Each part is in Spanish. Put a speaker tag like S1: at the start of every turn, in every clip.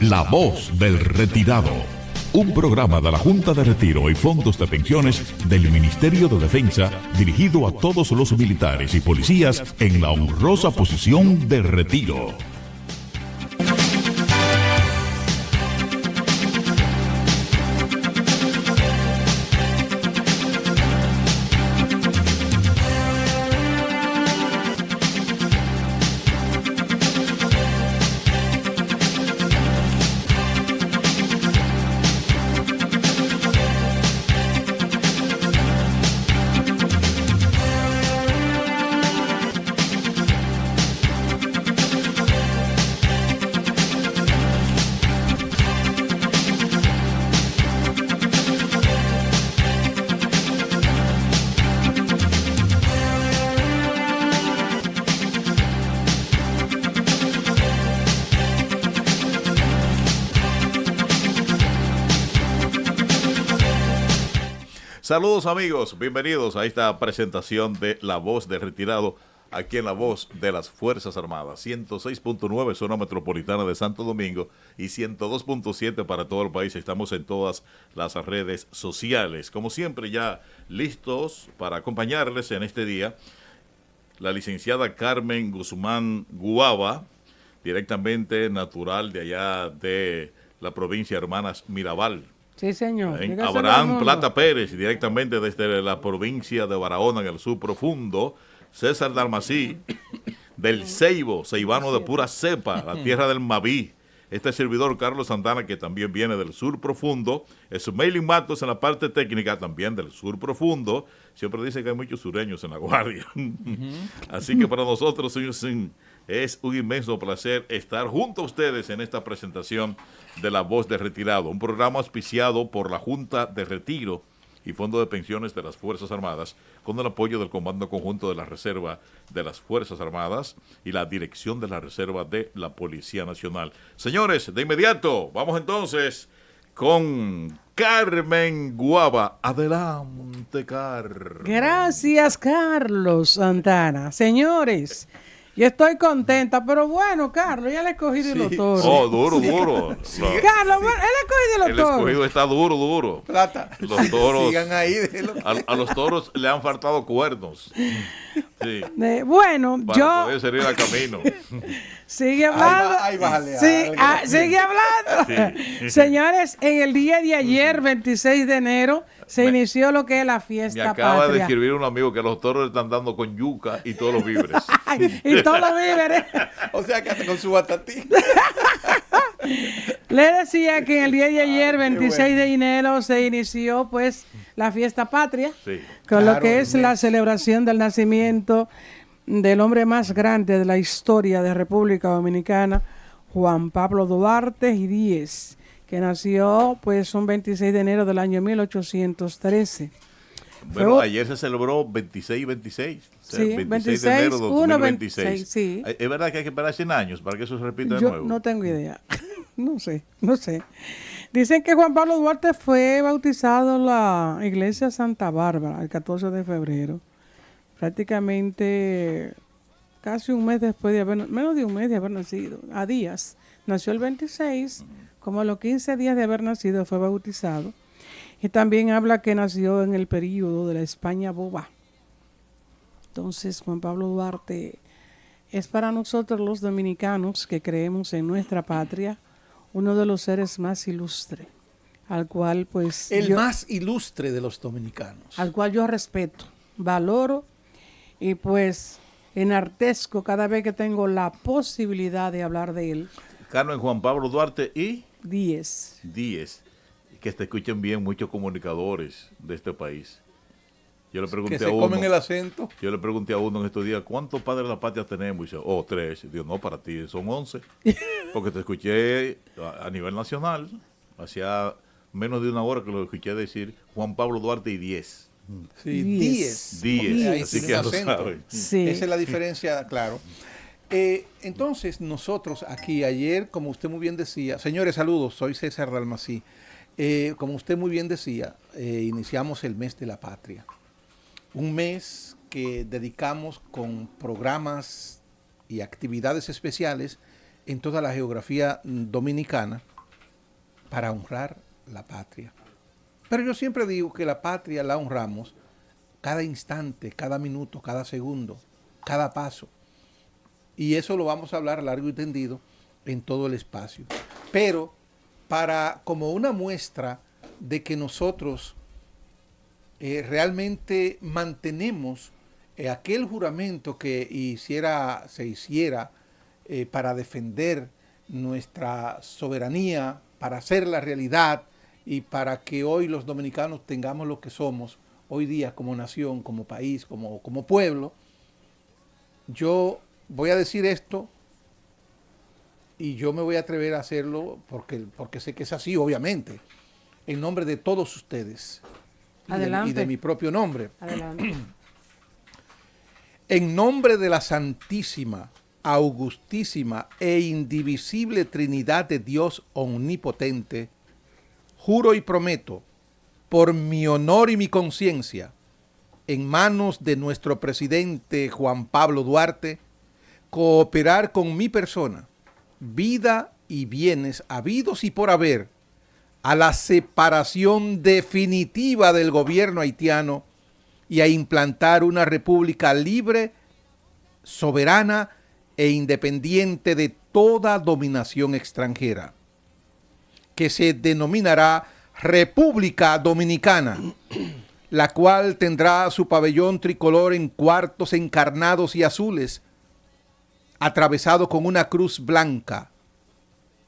S1: La Voz del Retirado. Un programa de la Junta de Retiro y Fondos de Pensiones del Ministerio de Defensa dirigido a todos los militares y policías en la honrosa posición de retiro.
S2: Saludos amigos, bienvenidos a esta presentación de La Voz del Retirado, aquí en La Voz de las Fuerzas Armadas, 106.9 zona metropolitana de Santo Domingo y 102.7 para todo el país. Estamos en todas las redes sociales. Como siempre, ya listos para acompañarles en este día, la licenciada Carmen Guzmán Guava, directamente natural de allá de la provincia de Hermanas Mirabal.
S3: Sí, señor.
S2: Abraham Plata Pérez, directamente desde la provincia de Barahona, en el sur profundo. César Dalmací, del Ceibo, ceibano de pura cepa, la tierra del Maví. Este servidor, Carlos Santana, que también viene del sur profundo. Esmailin Matos en la parte técnica, también del sur profundo. Siempre dice que hay muchos sureños en La Guardia. Así que para nosotros es un inmenso placer estar junto a ustedes en esta presentación de La Voz de Retirado, un programa auspiciado por la Junta de Retiro y Fondo de Pensiones de las Fuerzas Armadas, con el apoyo del Comando Conjunto de la Reserva de las Fuerzas Armadas y la Dirección de la Reserva de la Policía Nacional. Señores, de inmediato, vamos entonces con Carmen Guava. Adelante, Carmen.
S3: Gracias, Carlos Santana. Señores, yo estoy contenta, pero bueno, Carlos, ya le he escogido de los toros.
S2: Oh, duro.
S3: Carlos, bueno, él escogido de los
S2: El
S3: toros.
S2: escogido está duro.
S4: Plata.
S2: Los toros.
S4: Sigan ahí.
S2: A los toros le han faltado cuernos. Sí.
S3: Bueno,
S2: Para poder salir al camino.
S3: Sigue hablando.
S4: Ahí bájale.
S3: Sigue hablando.
S2: Sí.
S3: Señores, en el día de ayer, 26 de enero, se inició lo que es la
S2: Me
S3: fiesta
S2: acaba de
S3: patria.
S2: escribir un amigo que los toros le están dando con yuca y todos los víveres.
S3: Y todos los víveres.
S4: O sea que hasta con su batatín.
S3: Le decía que en el día de ayer, 26 de enero, se inició pues la fiesta patria,
S2: Sí.
S3: con
S4: Claro,
S3: lo que es la celebración del nacimiento del hombre más grande de la historia de República Dominicana, Juan Pablo Duarte y Díez, que nació pues un 26 de enero del año 1813.
S2: Bueno, ayer se celebró 26 y 26. O sea,
S3: Sí,
S2: 26 de enero de 2026.
S3: 26, sí.
S2: ¿Es verdad que hay que esperar 100 años para que eso se repita de
S3: Yo
S2: nuevo?
S3: no tengo idea. No sé. Dicen que Juan Pablo Duarte fue bautizado en la iglesia Santa Bárbara el 14 de febrero. Prácticamente casi un mes después de haber, menos de un mes de haber nacido, a días. Nació el 26, como a los 15 días de haber nacido fue bautizado. Y también habla que nació en el período de la España boba. Entonces Juan Pablo Duarte es para nosotros los dominicanos que creemos en nuestra patria uno de los seres más ilustres, al cual pues
S4: Más ilustre de los dominicanos.
S3: al cual yo respeto, valoro y pues enartezco cada vez que tengo la posibilidad de hablar de él.
S2: Carmen, Juan Pablo Duarte y
S3: 10.
S2: que te escuchen bien muchos comunicadores de este país. Yo le pregunté
S4: Que
S2: a
S4: se
S2: uno.
S4: comen el acento.
S2: Yo le pregunté a uno en estos días, ¿cuántos padres de la patria tenemos? Y dice, 3. Digo, no, para ti son 11. Porque te escuché a nivel nacional, hacía menos de una hora que lo escuché decir Juan Pablo Duarte y 10.
S4: Sí,
S3: 10.
S4: 10. Ahí
S2: Así
S4: tiene
S2: que ya
S4: un
S2: lo
S4: acento.
S2: saben.
S3: Sí.
S4: Esa es la diferencia, claro. Entonces, nosotros aquí ayer, como usted muy bien decía, señores, saludos, soy César Dalmací. Como usted muy bien decía, iniciamos el mes de la patria. Un mes que dedicamos con programas y actividades especiales en toda la geografía dominicana para honrar la patria. Pero yo siempre digo que la patria la honramos cada instante, cada minuto, cada segundo, cada paso. Y eso lo vamos a hablar largo y tendido en todo el espacio. Pero como una muestra de que nosotros realmente mantenemos aquel juramento que se hiciera para defender nuestra soberanía, para hacer la realidad y para que hoy los dominicanos tengamos lo que somos hoy día como nación, como país, como pueblo. Yo voy a decir esto y yo me voy a atrever a hacerlo porque sé que es así, obviamente, en nombre de todos ustedes y de mi propio nombre.
S3: Adelante.
S4: En nombre de la Santísima, Augustísima e Indivisible Trinidad de Dios Omnipotente, juro y prometo, por mi honor y mi conciencia, en manos de nuestro presidente Juan Pablo Duarte, cooperar con mi persona, vida y bienes habidos y por haber, a la separación definitiva del gobierno haitiano y a implantar una república libre, soberana e independiente de toda dominación extranjera, que se denominará República Dominicana, la cual tendrá su pabellón tricolor en cuartos encarnados y azules, atravesado con una cruz blanca.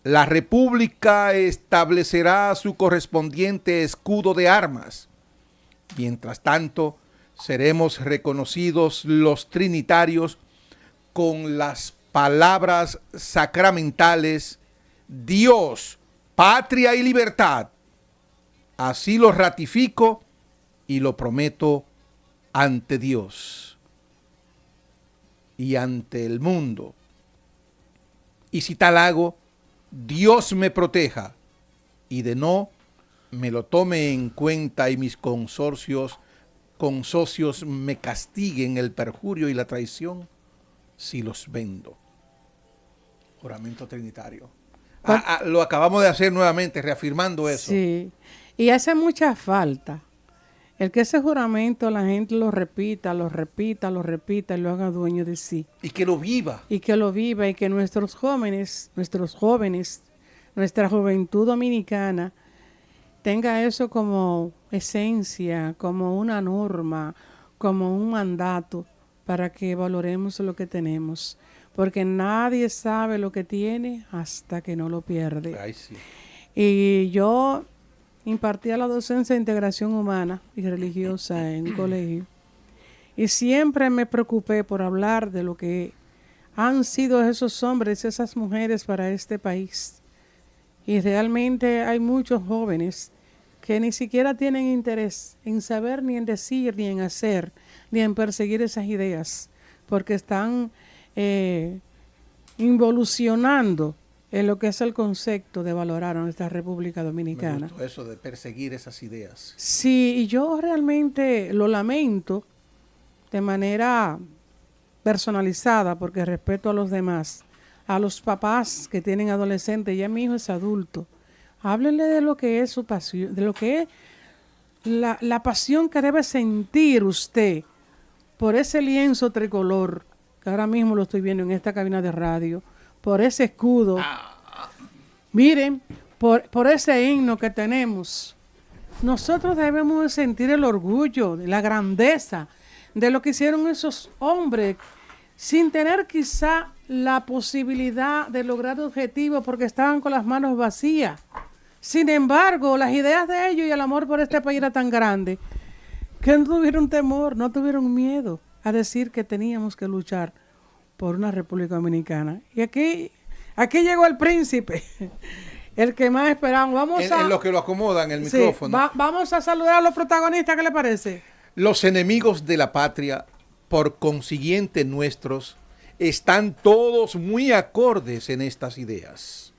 S4: La República establecerá su correspondiente escudo de armas. Mientras tanto, seremos reconocidos los trinitarios con las palabras sacramentales: Dios, patria y libertad. Así lo ratifico y lo prometo ante Dios y ante el mundo. Y si tal hago, Dios me proteja, y de no, me lo tome en cuenta y mis consocios me castiguen el perjurio y la traición si los vendo. Juramento trinitario. Lo acabamos de hacer nuevamente, reafirmando eso.
S3: Sí, y hace mucha falta el que ese juramento la gente lo repita y lo haga dueño de sí.
S4: Y que lo viva.
S3: Y que lo viva, y que nuestros jóvenes, nuestra juventud dominicana tenga eso como esencia, como una norma, como un mandato para que valoremos lo que tenemos. Porque nadie sabe lo que tiene hasta que no lo pierde.
S4: Ay, sí.
S3: Y yo impartía la docencia de integración humana y religiosa en un colegio. Y siempre me preocupé por hablar de lo que han sido esos hombres, esas mujeres para este país. Y realmente hay muchos jóvenes que ni siquiera tienen interés en saber, ni en decir, ni en hacer, ni en perseguir esas ideas, porque están involucionando en lo que es el concepto de valorar a nuestra República Dominicana.
S4: Me gustó eso de perseguir esas ideas.
S3: Sí, y yo realmente lo lamento de manera personalizada, porque respeto a los demás, a los papás que tienen adolescentes. Ya mi hijo es adulto. Háblenle de lo que es su pasión, de lo que es la pasión que debe sentir usted por ese lienzo tricolor, que ahora mismo lo estoy viendo en esta cabina de radio, por ese escudo. Miren, por ese himno que tenemos. Nosotros debemos sentir el orgullo, la grandeza de lo que hicieron esos hombres, sin tener quizá la posibilidad de lograr objetivos porque estaban con las manos vacías. Sin embargo, las ideas de ellos y el amor por este país era tan grande que no tuvieron temor, no tuvieron miedo a decir que teníamos que luchar por una República Dominicana. Y aquí llegó el príncipe, el que más esperamos.
S4: En lo que lo acomodan el micrófono.
S3: Vamos a saludar a los protagonistas, ¿qué le parece?
S4: Los enemigos de la patria, por consiguiente nuestros, están todos muy acordes en estas ideas.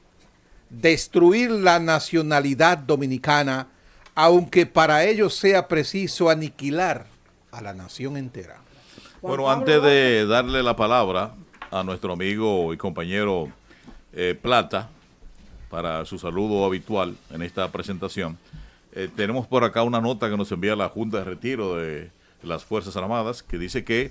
S4: Destruir la nacionalidad dominicana, aunque para ello sea preciso aniquilar a la nación entera.
S2: Bueno, antes de darle la palabra a nuestro amigo y compañero Plata, para su saludo habitual en esta presentación. Tenemos por acá una nota que nos envía la Junta de Retiro de las Fuerzas Armadas, que dice que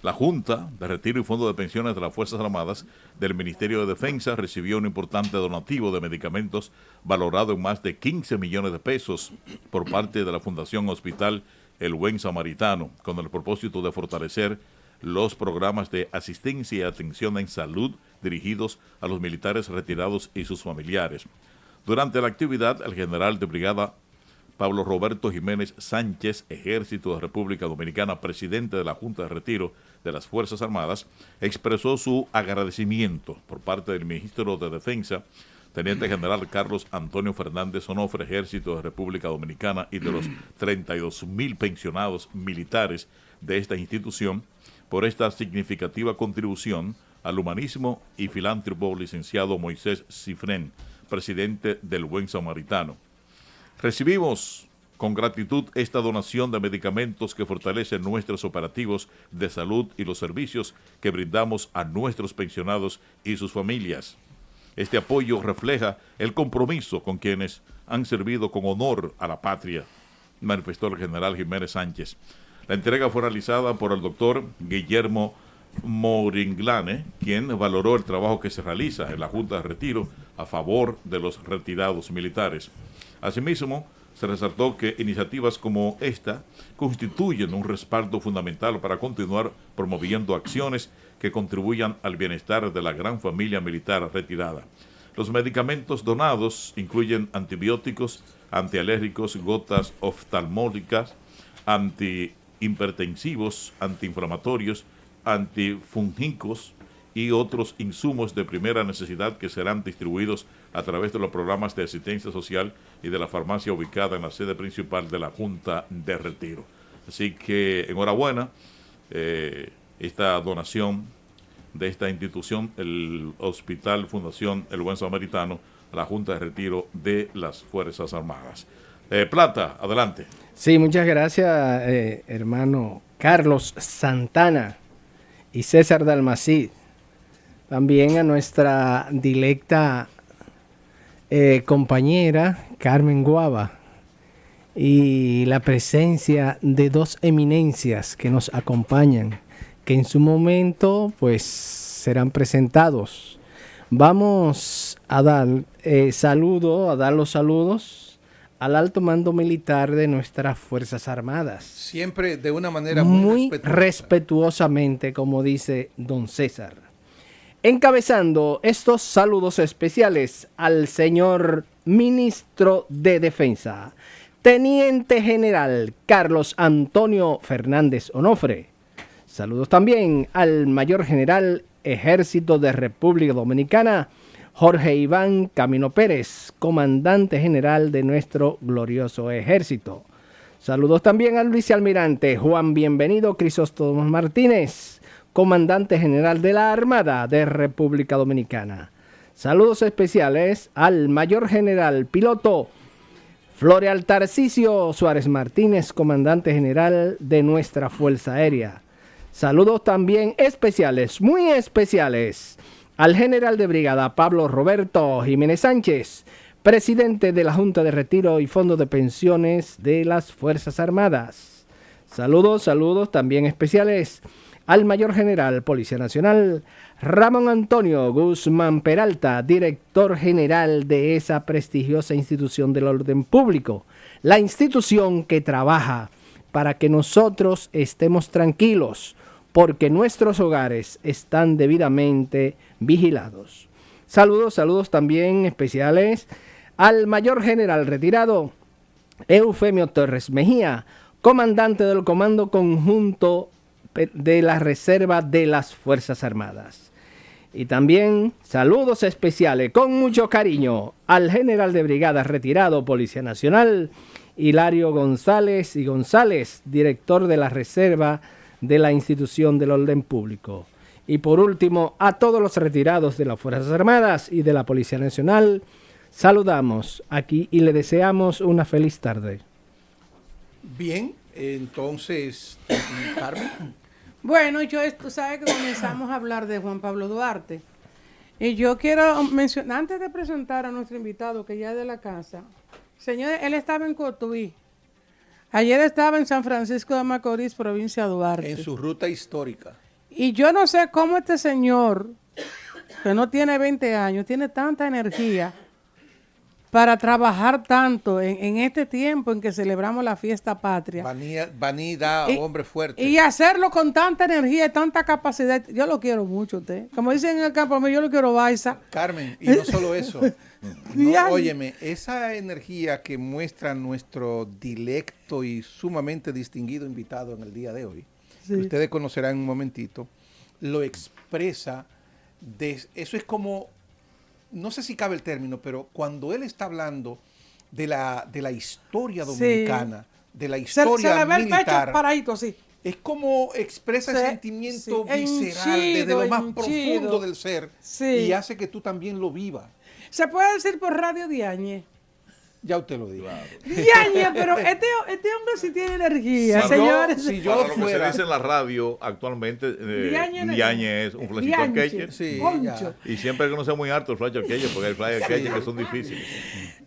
S2: la Junta de Retiro y Fondo de Pensiones de las Fuerzas Armadas del Ministerio de Defensa recibió un importante donativo de medicamentos valorado en más de 15 millones de pesos por parte de la Fundación Hospital El Buen Samaritano, con el propósito de fortalecer los programas de asistencia y atención en salud dirigidos a los militares retirados y sus familiares. Durante la actividad, el general de brigada Pablo Roberto Jiménez Sánchez, Ejército de República Dominicana, presidente de la Junta de Retiro de las Fuerzas Armadas, expresó su agradecimiento por parte del ministro de Defensa, Teniente General Carlos Antonio Fernández Onofre, Ejército de República Dominicana, y de los 32,000 pensionados militares de esta institución, por esta significativa contribución al humanismo y filántropo licenciado Moisés Cifrén, presidente del Buen Samaritano. Recibimos con gratitud esta donación de medicamentos que fortalecen nuestros operativos de salud y los servicios que brindamos a nuestros pensionados y sus familias. Este apoyo refleja el compromiso con quienes han servido con honor a la patria, manifestó el general Jiménez Sánchez. La entrega fue realizada por el doctor Guillermo Moringlane, quien valoró el trabajo que se realiza en la Junta de Retiro a favor de los retirados militares. Asimismo, se resaltó que iniciativas como esta constituyen un respaldo fundamental para continuar promoviendo acciones que contribuyan al bienestar de la gran familia militar retirada. Los medicamentos donados incluyen antibióticos, antialérgicos, gotas oftalmológicas, antihipertensivos, antiinflamatorios, antifúngicos y otros insumos de primera necesidad que serán distribuidos a través de los programas de asistencia social y de la farmacia ubicada en la sede principal de la Junta de Retiro. Así que enhorabuena, esta donación de esta institución, el Hospital Fundación El Buen Samaritano, a la Junta de Retiro de las Fuerzas Armadas. Plata, adelante.
S5: Sí, muchas gracias, hermano Carlos Santana y César Dalmacid. También a nuestra directa compañera Carmen Guava y la presencia de dos eminencias que nos acompañan, que en su momento pues serán presentados. Vamos a dar los saludos al alto mando militar de nuestras Fuerzas Armadas.
S4: Siempre de una manera
S5: muy respetuosamente, como dice don César. Encabezando estos saludos especiales al señor Ministro de Defensa, Teniente General Carlos Antonio Fernández Onofre. Saludos también al Mayor General Ejército de República Dominicana, Jorge Iván Camino Pérez, Comandante General de nuestro glorioso ejército. Saludos también al Vicealmirante Juan Bienvenido Crisóstomo Martínez, Comandante General de la Armada de República Dominicana. Saludos especiales al Mayor General Piloto Floreal Tarcisio Suárez Martínez, Comandante General de nuestra Fuerza Aérea. Saludos también especiales, muy especiales, al General de Brigada Pablo Roberto Jiménez Sánchez, Presidente de la Junta de Retiro y Fondo de Pensiones de las Fuerzas Armadas. Saludos también especiales al Mayor General Policía Nacional Ramón Antonio Guzmán Peralta, Director General de esa prestigiosa institución del orden público, la institución que trabaja para que nosotros estemos tranquilos, porque nuestros hogares están debidamente vigilados. Saludos también especiales al Mayor General retirado Eufemio Torres Mejía, Comandante del Comando Conjunto de la Reserva de las Fuerzas Armadas. Y también saludos especiales con mucho cariño al General de Brigada retirado Policía Nacional Hilario González y González, Director de la Reserva de la Institución del Orden Público. Y por último, a todos los retirados de las Fuerzas Armadas y de la Policía Nacional, saludamos aquí y le deseamos una feliz tarde.
S4: Bien, entonces, Carmen.
S3: Bueno, tú sabes que comenzamos a hablar de Juan Pablo Duarte Y yo quiero mencionar, antes de presentar a nuestro invitado, que ya es de la casa, señores, él estaba en Cotuí. Ayer estaba en San Francisco de Macorís, provincia de Duarte.
S4: En su ruta histórica.
S3: Y yo no sé cómo este señor, que no tiene 20 años, tiene tanta energía para trabajar tanto en este tiempo en que celebramos la fiesta patria.
S4: Vanidad, hombre fuerte.
S3: Y hacerlo con tanta energía y tanta capacidad. Yo lo quiero mucho usted. Como dicen en el campo, yo lo quiero Baiza.
S4: Carmen, y no solo eso. No, óyeme, esa energía que muestra nuestro dilecto y sumamente distinguido invitado en el día de hoy,
S3: Sí.
S4: que ustedes conocerán en un momentito, lo expresa, eso es como, no sé si cabe el término, pero cuando él está hablando de la historia dominicana, de la historia
S3: se le ve el
S4: militar,
S3: pecho paradito así.
S4: es como expresa el sentimiento visceral desde lo más profundo del ser y hace que tú también lo vivas.
S3: Se puede decir por radio Diañe.
S4: Ya usted lo dijo.
S3: Diañe, pero este hombre sí tiene energía,
S2: Para
S3: señores.
S4: si yo
S2: Para lo que se
S4: fuera-
S2: dice en la radio, actualmente
S3: Diañe
S2: es un flashito al queche.
S4: Sí,
S3: Concho.
S2: Y siempre que no sea muy alto el flash al queche, porque hay flash al queche que son difíciles.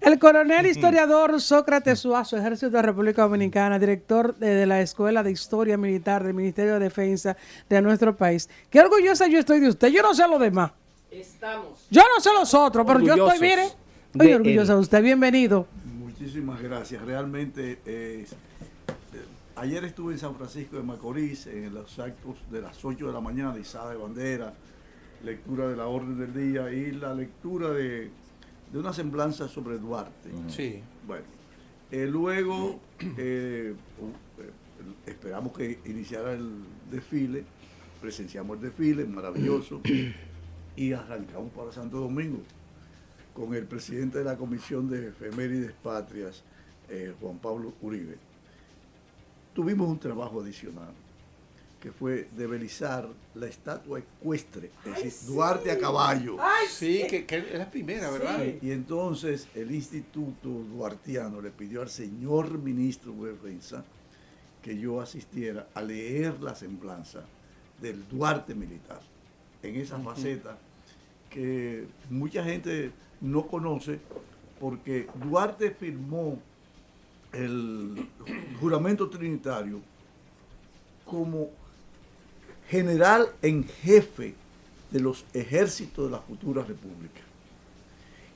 S3: El coronel historiador Sócrates Suazo, Ejército de la República Dominicana, director de la Escuela de Historia Militar del Ministerio de Defensa de nuestro país. Qué orgullosa yo estoy de usted. Yo no sé lo demás.
S5: Estamos
S3: Yo no sé los otros, pero yo estoy,
S5: orgullosos
S3: mire,
S5: de
S3: muy
S5: él.
S3: orgullosa de usted. Bienvenido.
S6: Muchísimas gracias. Realmente, ayer estuve en San Francisco de Macorís en los actos de las 8 de la mañana, izada de bandera, lectura de la orden del día y la lectura de una semblanza sobre Duarte.
S4: Sí.
S6: Bueno, luego esperamos que iniciara el desfile, presenciamos el desfile, maravilloso, y arrancamos para Santo Domingo con el presidente de la Comisión de Efemérides Patrias, Juan Pablo Uribe. Tuvimos un trabajo adicional, que fue de belizar la estatua ecuestre, es decir, Duarte a caballo.
S4: Sí, que es la primera, ¿verdad?
S6: Y entonces el Instituto Duartiano le pidió al señor ministro de Defensa que yo asistiera a leer la semblanza del Duarte militar, en esa faceta que mucha gente no conoce, porque Duarte firmó el juramento trinitario como general en jefe de los ejércitos de la futura república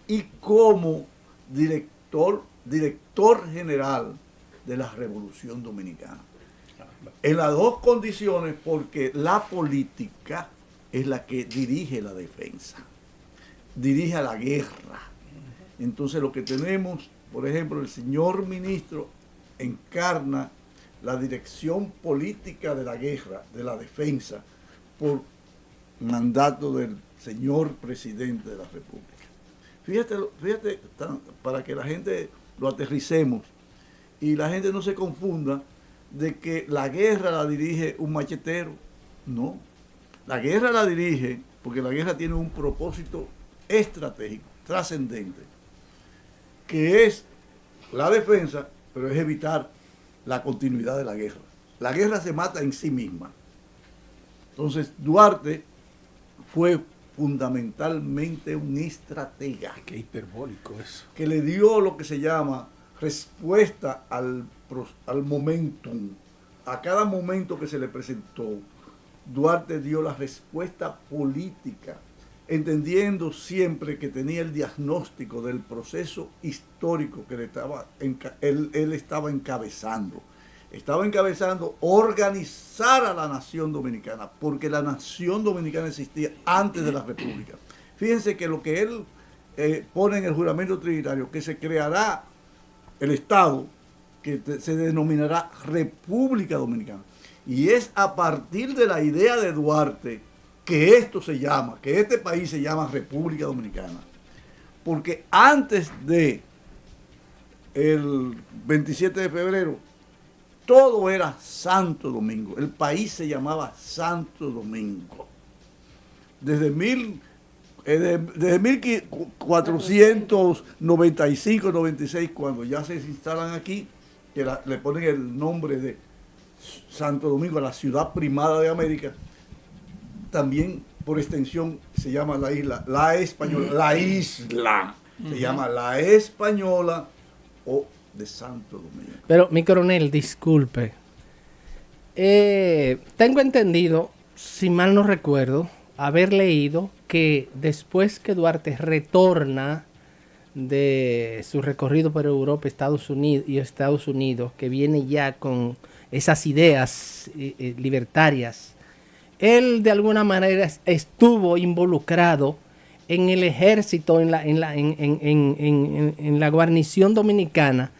S6: y como director general de la Revolución Dominicana. En las dos condiciones, porque la política es la que dirige la defensa, dirige a la guerra. Entonces lo que tenemos, por ejemplo, el señor ministro encarna la dirección política de la guerra, de la defensa, por mandato del señor presidente de la República. Fíjate, para que la gente lo aterricemos y la gente no se confunda de que la guerra la dirige un machetero. No, la guerra la dirige porque la guerra tiene un propósito estratégico, trascendente, que es la defensa, pero es evitar la continuidad de la guerra. La guerra se mata en sí misma. Entonces, Duarte fue fundamentalmente un estratega.
S4: Qué hiperbólico eso.
S6: Que le dio lo que se llama respuesta al momentum. A cada momento que se le presentó, Duarte dio la respuesta política, entendiendo siempre que tenía el diagnóstico del proceso histórico que él estaba encabezando. Estaba encabezando organizar a la nación dominicana, porque la nación dominicana existía antes de la república. Fíjense que lo que él pone en el juramento trinitario, que se creará el Estado, que se denominará República Dominicana. Y es a partir de la idea de Duarte que que este país se llama República Dominicana. Porque antes de el 27 de febrero, todo era Santo Domingo. El país se llamaba Santo Domingo. Desde 1495-96, cuando ya se instalan aquí, que le ponen el nombre de Santo Domingo, la ciudad primada de América, también por extensión se llama la isla, la española, la isla, se llama la española o de Santo Domingo.
S5: Pero, mi coronel, disculpe. Tengo entendido, si mal no recuerdo, haber leído que después que Duarte retorna de su recorrido por Europa, Estados Unidos, que viene ya con esas ideas libertarias, él de alguna manera estuvo involucrado en el ejército, en la guarnición dominicana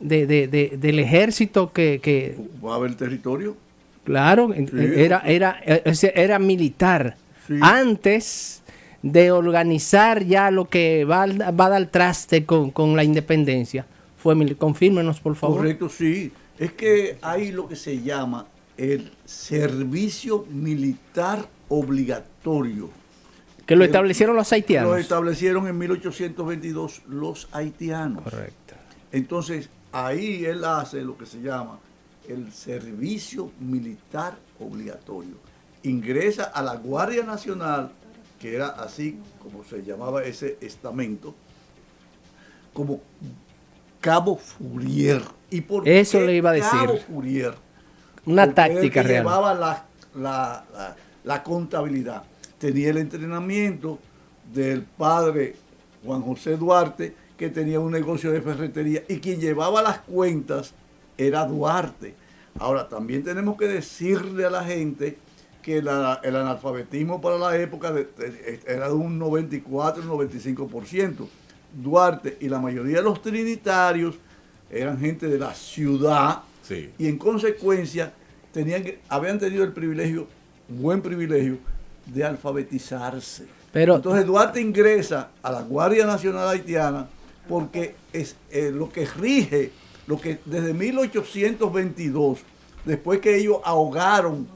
S5: del ejército que
S6: ¿Va a haber territorio?
S5: claro,
S6: Sí.
S5: era militar.
S6: Sí.
S5: Antes de organizar ya lo que va a dar traste con la independencia, fue militar. Confírmenos, por favor.
S6: Correcto, sí. Es que hay lo que se llama el servicio militar obligatorio.
S5: Que lo establecieron los haitianos.
S6: Lo establecieron en 1822 los haitianos.
S5: Correcto.
S6: Entonces, ahí él hace lo que se llama el servicio militar obligatorio. Ingresa a la Guardia Nacional, que era así como se llamaba ese estamento, como Cabo Fourier. ¿Y por
S5: Eso
S6: qué
S5: le iba a decir.
S6: Cabo Fourier?
S5: Una
S6: Porque era el
S5: táctica
S6: que
S5: real.
S6: llevaba la contabilidad. Tenía el entrenamiento del padre Juan José Duarte, que tenía un negocio de ferretería, y quien llevaba las cuentas era Duarte. Ahora, también tenemos que decirle a la gente que el analfabetismo para la época era de un 94, 95%. Duarte y la mayoría de los trinitarios eran gente de la ciudad,
S2: Sí.
S6: y en consecuencia habían tenido el privilegio, buen privilegio, de alfabetizarse.
S5: Pero-
S6: Entonces Duarte ingresa a la Guardia Nacional Haitiana porque es lo que rige, lo que desde 1822, después que ellos ahogaron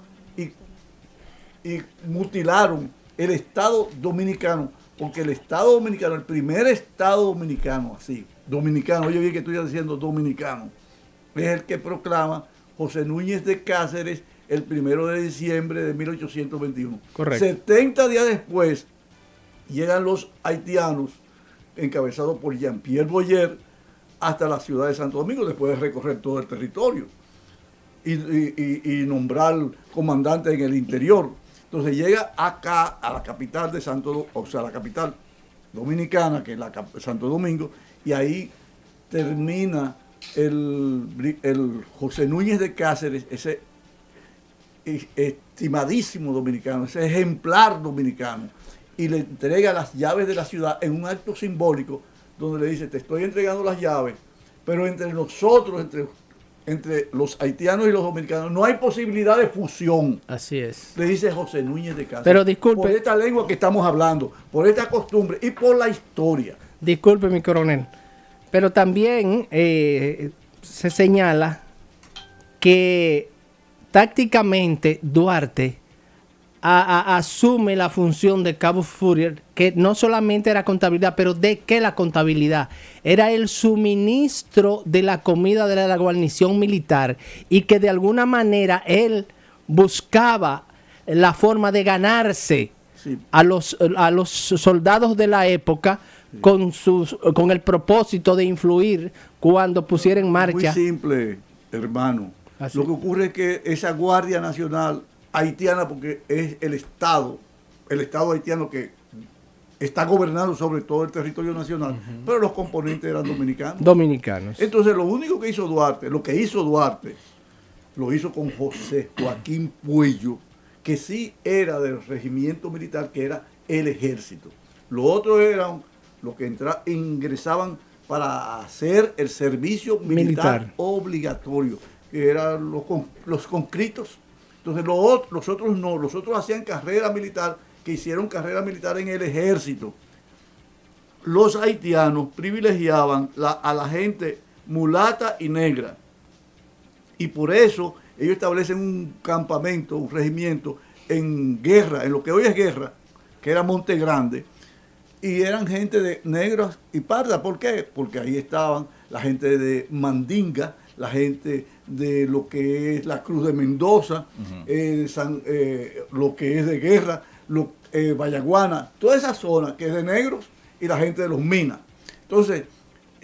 S6: y mutilaron el Estado Dominicano, porque el Estado Dominicano, el primer Estado Dominicano, así, dominicano, oye bien que estoy diciendo dominicano, es el que proclama José Núñez de Cáceres el 1 de diciembre de 1821.
S5: Correcto.
S6: 70 días después llegan los haitianos, encabezados por Jean-Pierre Boyer, hasta la ciudad de Santo Domingo, después de recorrer todo el territorio y nombrar comandantes en el interior. Entonces llega acá a la capital de la capital dominicana, que es Santo Domingo, y ahí termina el José Núñez de Cáceres, ese estimadísimo dominicano, ese ejemplar dominicano, y le entrega las llaves de la ciudad en un acto simbólico donde le dice: te estoy entregando las llaves, pero entre nosotros, entre los haitianos y los dominicanos, no hay posibilidad de fusión.
S5: Así es.
S6: Le dice José Núñez de Cáceres.
S5: Pero disculpe.
S6: Por esta lengua que estamos hablando, por esta costumbre y por la historia.
S5: Disculpe, mi coronel. Pero también se señala que tácticamente Duarte asume la función de Cabo Fourier, que no solamente era contabilidad, pero de que la contabilidad era el suministro de la comida de la guarnición militar, y que de alguna manera él buscaba la forma de ganarse
S6: Sí.
S5: a los soldados de la época con el propósito de influir cuando pusiera en
S6: Muy
S5: marcha.
S6: simple, hermano.
S5: Así.
S6: Lo que ocurre es que esa Guardia Nacional haitiana, porque es el Estado haitiano que está gobernando sobre todo el territorio nacional, pero los componentes eran dominicanos.
S5: Dominicanos.
S6: Entonces, lo único que hizo Duarte, lo hizo con José Joaquín Puello, que sí era del regimiento militar, que era el ejército. Los otros eran los que ingresaban para hacer el servicio militar obligatorio, que eran los conscritos. Entonces los otros no, los otros hacían carrera militar, que hicieron carrera militar en el ejército. Los haitianos privilegiaban a la gente mulata y negra. Y por eso ellos establecen un campamento, un regimiento en Guerra, en lo que hoy es Guerra, que era Monte Grande, y eran gente de negros y pardas. ¿Por qué? Porque ahí estaban la gente de Mandinga, la gente de lo que es la Cruz de Mendoza, lo que es de Guerra, Vallaguana, toda esa zona que es de negros y la gente de los minas. Entonces,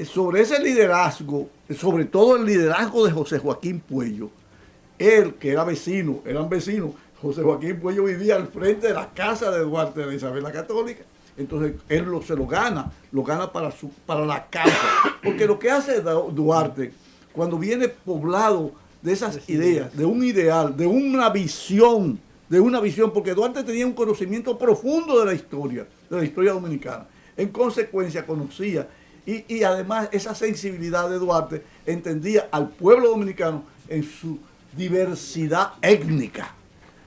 S6: sobre ese liderazgo, sobre todo el liderazgo de José Joaquín Puello, él que eran vecinos, José Joaquín Puello vivía al frente de la casa de Duarte de Isabel la Católica. Entonces él se lo gana para la causa. Porque lo que hace Duarte, cuando viene poblado de esas ideas, de un ideal, de una visión, porque Duarte tenía un conocimiento profundo de la historia dominicana. En consecuencia conocía, y además esa sensibilidad de Duarte entendía al pueblo dominicano en su diversidad étnica.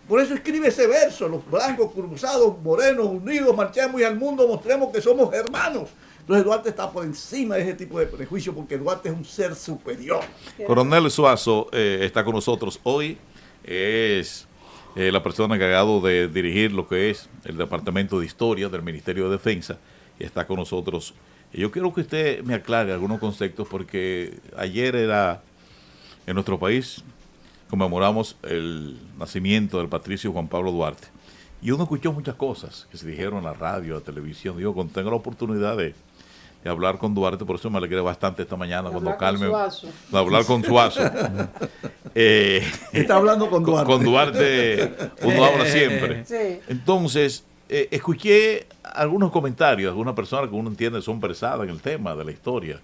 S6: Por eso escribe ese verso: los blancos cruzados, morenos, unidos, marchemos y al mundo mostremos que somos hermanos. Entonces Duarte está por encima de ese tipo de prejuicio, porque Duarte es un ser superior.
S2: Coronel Suazo está con nosotros hoy. Es la persona encargada de dirigir lo que es el Departamento de Historia del Ministerio de Defensa. Y está con nosotros. Y yo quiero que usted me aclare algunos conceptos, porque ayer en nuestro país conmemoramos el nacimiento del patricio Juan Pablo Duarte. Y uno escuchó muchas cosas que se dijeron en la radio, en la televisión. Digo, cuando tengo la oportunidad de hablar con Duarte, por eso me alegré bastante esta mañana cuando Carmen... De hablar con Suazo.
S6: Está hablando con Duarte.
S2: Con Duarte uno habla siempre.
S3: Sí.
S2: Entonces, escuché algunos comentarios, algunas personas que uno entiende son versadas en el tema de la historia.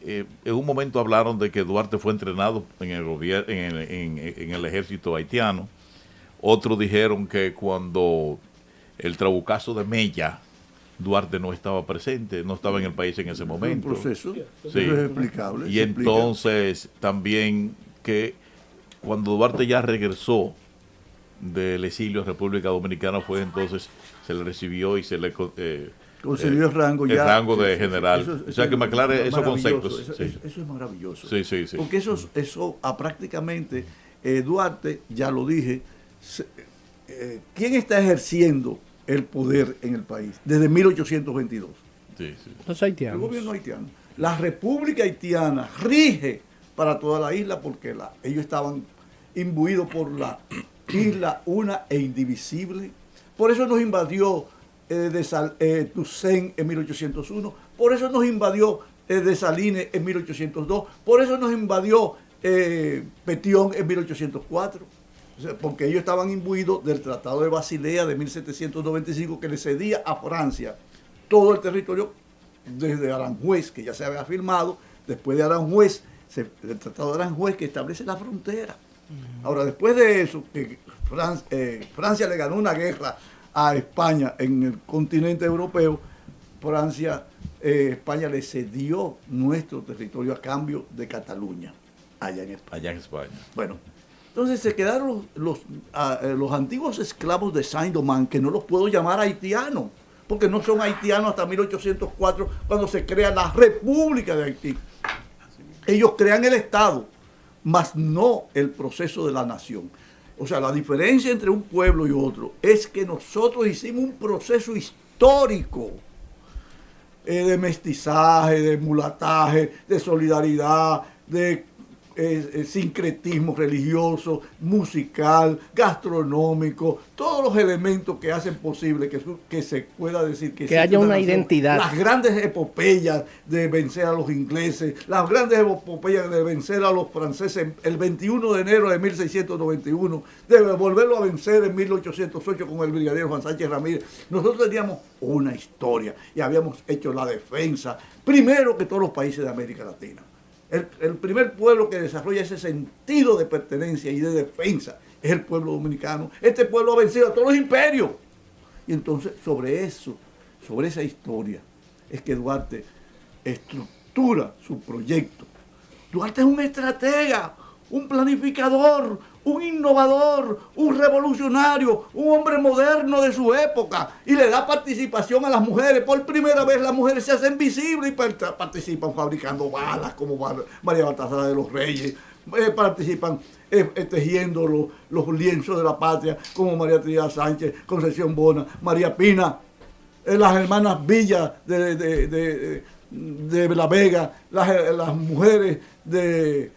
S2: En un momento hablaron de que Duarte fue entrenado en el ejército haitiano. Otros dijeron que cuando el trabucazo de Mella, Duarte no estaba presente, no estaba en el país en ese momento.
S6: Un proceso,
S2: Sí.
S6: eso es explicable.
S2: Y entonces también que cuando Duarte ya regresó del exilio a República Dominicana, fue entonces se le recibió y se le
S6: concedió el rango
S2: el
S6: ya.
S2: rango de general. O sea, que me aclare esos conceptos.
S6: Eso es maravilloso.
S2: Sí.
S6: Porque eso prácticamente, Duarte, ya lo dije, ¿quién está ejerciendo el poder en el país desde 1822?
S2: Sí.
S5: Los
S6: El
S5: haitianos.
S6: gobierno haitiano. La República Haitiana rige para toda la isla, porque ellos estaban imbuidos por la isla una e indivisible. Por eso nos invadió Toussaint en 1801, por eso nos invadió Dessalines en 1802, por eso nos invadió Petion en 1804, o sea, porque ellos estaban imbuidos del Tratado de Basilea de 1795, que le cedía a Francia todo el territorio desde Aranjuez, que ya se había firmado, después de Aranjuez, el Tratado de Aranjuez, que establece la frontera. Ahora, después de eso, que Francia le ganó una guerra a España en el continente europeo, España le cedió nuestro territorio a cambio de Cataluña, allá en España. Bueno, entonces se quedaron los antiguos esclavos de Saint-Domingue, que no los puedo llamar haitianos, porque no son haitianos hasta 1804, cuando se crea la República de Haití. Ellos crean el Estado, mas no el proceso de la nación. O sea, la diferencia entre un pueblo y otro es que nosotros hicimos un proceso histórico de mestizaje, de mulataje, de solidaridad, de sincretismo religioso, musical, gastronómico, todos los elementos que hacen posible que se pueda decir
S5: que haya una identidad.
S6: Las grandes epopeyas de vencer a los ingleses, las grandes epopeyas de vencer a los franceses el 21 de enero de 1691, de volverlo a vencer en 1808 con el brigadier Juan Sánchez Ramírez. Nosotros teníamos una historia y habíamos hecho la defensa, primero que todos los países de América Latina. El primer pueblo que desarrolla ese sentido de pertenencia y de defensa es el pueblo dominicano. Este pueblo ha vencido a todos los imperios. Y entonces, sobre esa historia, es que Duarte estructura su proyecto. Duarte es un estratega, un planificador, un innovador, un revolucionario, un hombre moderno de su época, y le da participación a las mujeres. Por primera vez las mujeres se hacen visibles y participan fabricando balas como María Baltasar de los Reyes, participan tejiendo los lienzos de la patria como María Trinidad Sánchez, Concepción Bona, María Pina, las hermanas Villa de La Vega, las mujeres de